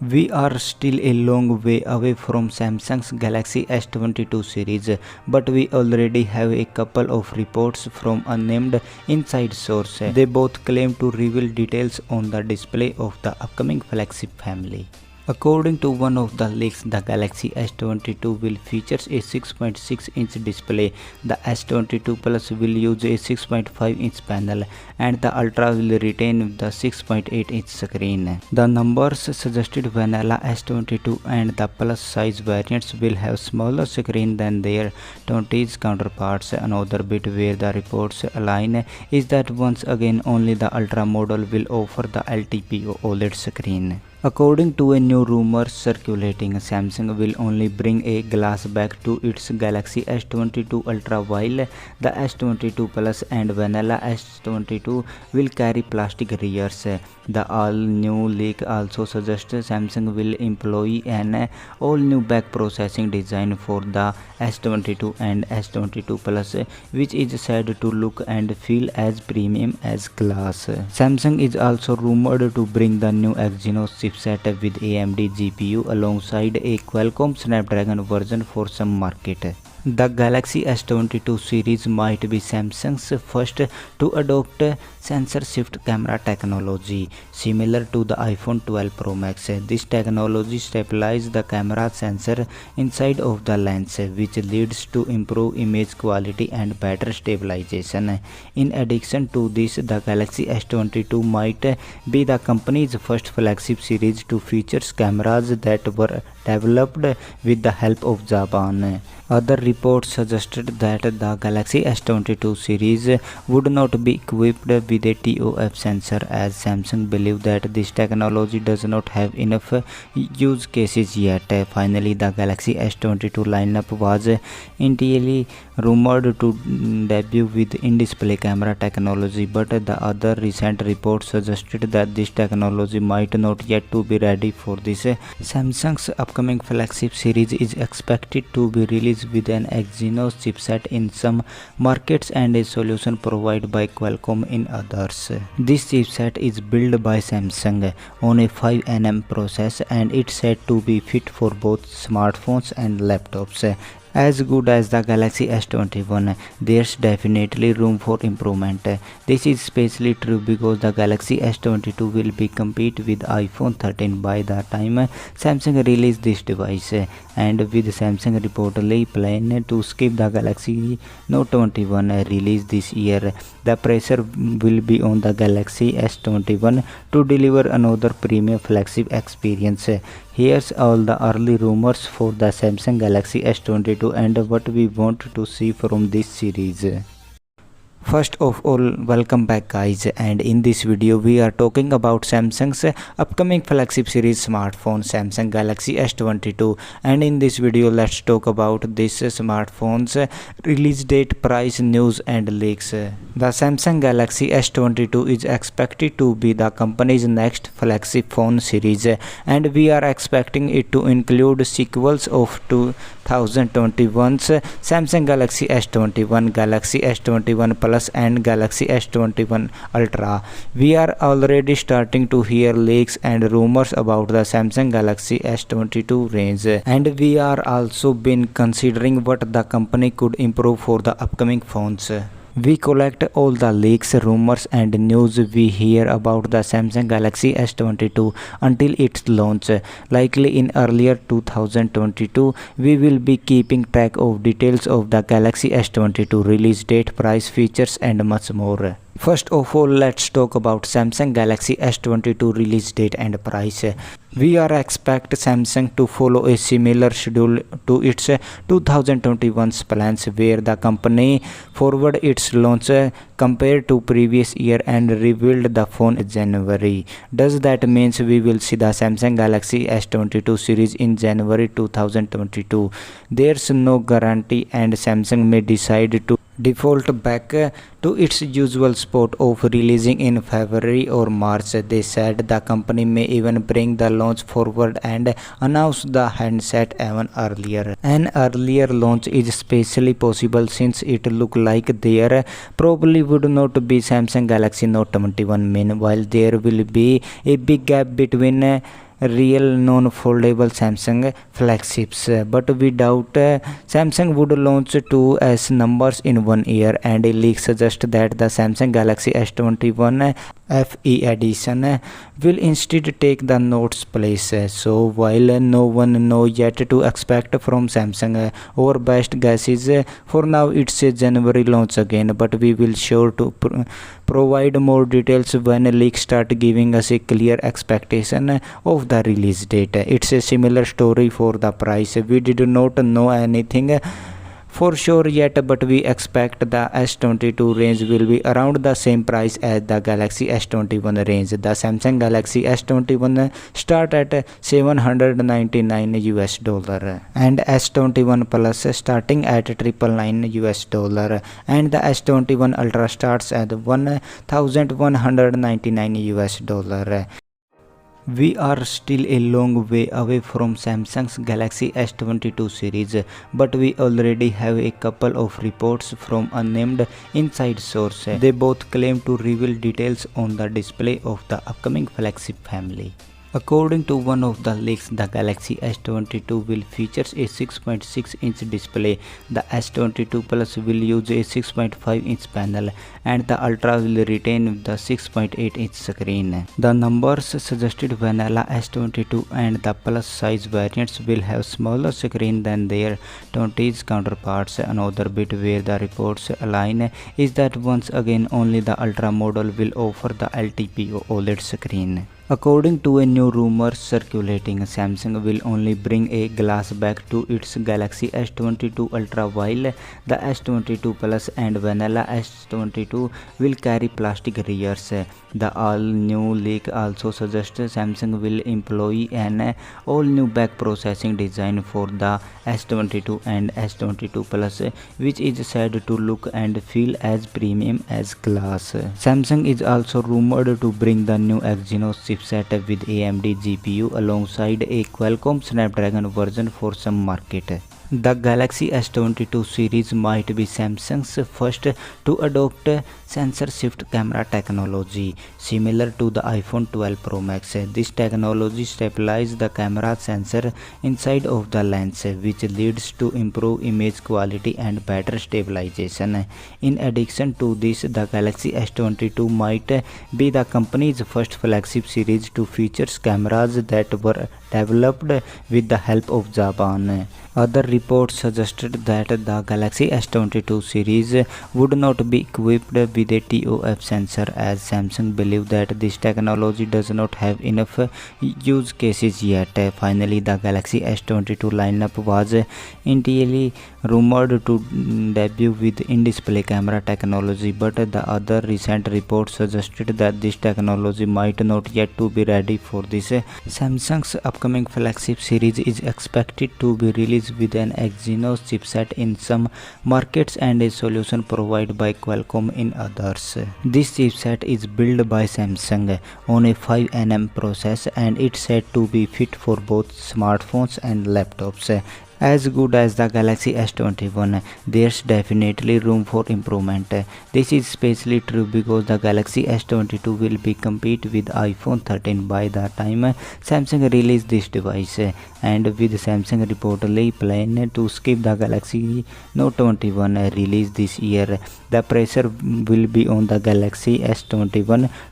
We are still a long way away from Samsung's Galaxy S22 series, but we already have a couple of reports from unnamed inside source. They both claim to reveal details on the display of the upcoming flagship family. According to one of the leaks, the Galaxy S22 will feature a 6.6-inch display. The S22 Plus will use a 6.5-inch panel, and the Ultra will retain the 6.8-inch screen. The numbers suggested vanilla S22 and the Plus size variants will have smaller screen than their 20s counterparts. Another bit where the reports align is that once again only the Ultra model will offer the LTPO OLED screen. According to a new rumor circulating, Samsung will only bring a glass back to its Galaxy S22 Ultra, while the S22 Plus and vanilla S22 will carry plastic rears. The all-new leak also suggests Samsung will employ an all-new back processing design for the S22 and S22 Plus, which is said to look and feel as premium as glass. Samsung is also rumored to bring the new Exynos chipset with AMD GPU alongside a Qualcomm Snapdragon version for some market. The Galaxy S22 series might be Samsung's first to adopt sensor shift camera technology, similar to the iPhone 12 Pro Max. This technology stabilizes the camera sensor inside of the lens, which leads to improved image quality and better stabilization. In addition to this, the Galaxy S22 might be the company's first flagship series to feature cameras that were developed with the help of Japan. Other reports suggested that the Galaxy S22 series would not be equipped with a ToF sensor, as Samsung believes that this technology does not have enough use cases yet. Finally, the Galaxy S22 lineup was initially rumored to debut with in-display camera technology, but the other recent reports suggested that this technology might not yet to be ready for this. Samsung's upcoming flagship series is expected to be released with an Exynos chipset in some markets and a solution provided by Qualcomm in others. This chipset is built by Samsung on a 5nm process, and it's said to be fit for both smartphones and laptops. As good as the Galaxy S21, there's definitely room for improvement. This is especially true because the Galaxy S22 will be compete with iPhone 13 by the time Samsung releases this device, and with Samsung reportedly planning to skip the Galaxy Note 21 release this year, the pressure will be on the Galaxy S21 to deliver another premium flagship experience. Here's all the early rumors for the Samsung Galaxy S22 and what we want to see from this series. First of all, welcome back guys, and in this video we are talking about Samsung's upcoming flagship series smartphone, Samsung Galaxy S22, and in this video let's talk about this smartphone's release date, price, news and leaks. The Samsung Galaxy S22 is expected to be the company's next flagship phone series, and we are expecting it to include sequels of 2021's Samsung Galaxy S21, Galaxy S21 Plus and Galaxy S21 Ultra. We are already starting to hear leaks and rumors about the Samsung Galaxy S22 range, and we are also been considering what the company could improve for the upcoming phones. We collect all the leaks, rumors and news we hear about the Samsung Galaxy S22 until its launch, likely in earlier 2022. We will be keeping track of details of the Galaxy S22 release date, price, features and much more. First of all, let's talk about Samsung Galaxy S22 release date and price. We are expect Samsung to follow a similar schedule to its 2021's plans, where the company forward its launch compared to previous year and revealed the phone in January. Does that means we will see the Samsung Galaxy S22 series in January 2022? There's no guarantee, and Samsung may decide to default back to its usual spot of releasing in February or March. They said the company may even bring the launch forward and announce the handset even earlier. An earlier launch is especially possible since it looks like there probably would not be Samsung Galaxy Note 21. Meanwhile, there will be a big gap between real non-foldable Samsung flagships, but we doubt Samsung would launch two S numbers in 1 year, and leaks suggest that the Samsung Galaxy S21 FE edition will instead take the Note's place. So while no one know yet to expect from Samsung, our best guess is for now it's a January launch again, but we will sure to provide more details when leaks start giving us a clear expectation of the release date. It's a similar story for the price. We did not know anything for sure yet, but we expect the S22 range will be around the same price as the Galaxy S21 range. The Samsung Galaxy S21 start at $799 and S21 Plus starting at $999 and the S21 Ultra starts at $1199. We are still a long way away from Samsung's Galaxy S22 series, but we already have a couple of reports from unnamed inside source. They both claim to reveal details on the display of the upcoming flagship family. According to one of the leaks, the Galaxy S22 will feature a 6.6-inch display, the S22 Plus will use a 6.5-inch panel, and the Ultra will retain the 6.8-inch screen. The numbers suggested vanilla S22 and the Plus size variants will have smaller screen than their 20s counterparts. Another bit where the reports align is that once again only the Ultra model will offer the LTPO OLED screen. According to a new rumor circulating, Samsung will only bring a glass back to its Galaxy S22 Ultra while the S22 Plus and vanilla S22 will carry plastic rears. The all-new leak also suggests Samsung will employ an all-new back processing design for the S22 and S22 Plus, which is said to look and feel as premium as glass. Samsung is also rumored to bring the new Exynos chipset with AMD GPU alongside a Qualcomm Snapdragon version for some market. The Galaxy S22 series might be Samsung's first to adopt sensor shift camera technology, similar to the iPhone 12 Pro Max. This technology stabilizes the camera sensor inside of the lens, which leads to improved image quality and better stabilization. In addition to this, the Galaxy S22 might be the company's first flagship series to feature cameras that were developed with the help of Japan. Other reports suggested that the Galaxy S22 series would not be equipped with a TOF sensor, as Samsung believes that this technology does not have enough use cases yet. Finally, the Galaxy S22 lineup was initially rumored to debut with in-display camera technology, but the other recent reports suggested that this technology might not yet to be ready for this. Samsung's upcoming flagship series is expected to be released with an Exynos chipset in some markets and a solution provided by Qualcomm in others. This chipset is built by Samsung on a 5nm process, and it's said to be fit for both smartphones and laptops. As good as the Galaxy S21, there's definitely room for improvement. This is especially true because the Galaxy S22 will be compete with iPhone 13 by the time Samsung release this device, and with Samsung reportedly planning to skip the Galaxy Note 21 release this year, the pressure will be on the Galaxy S21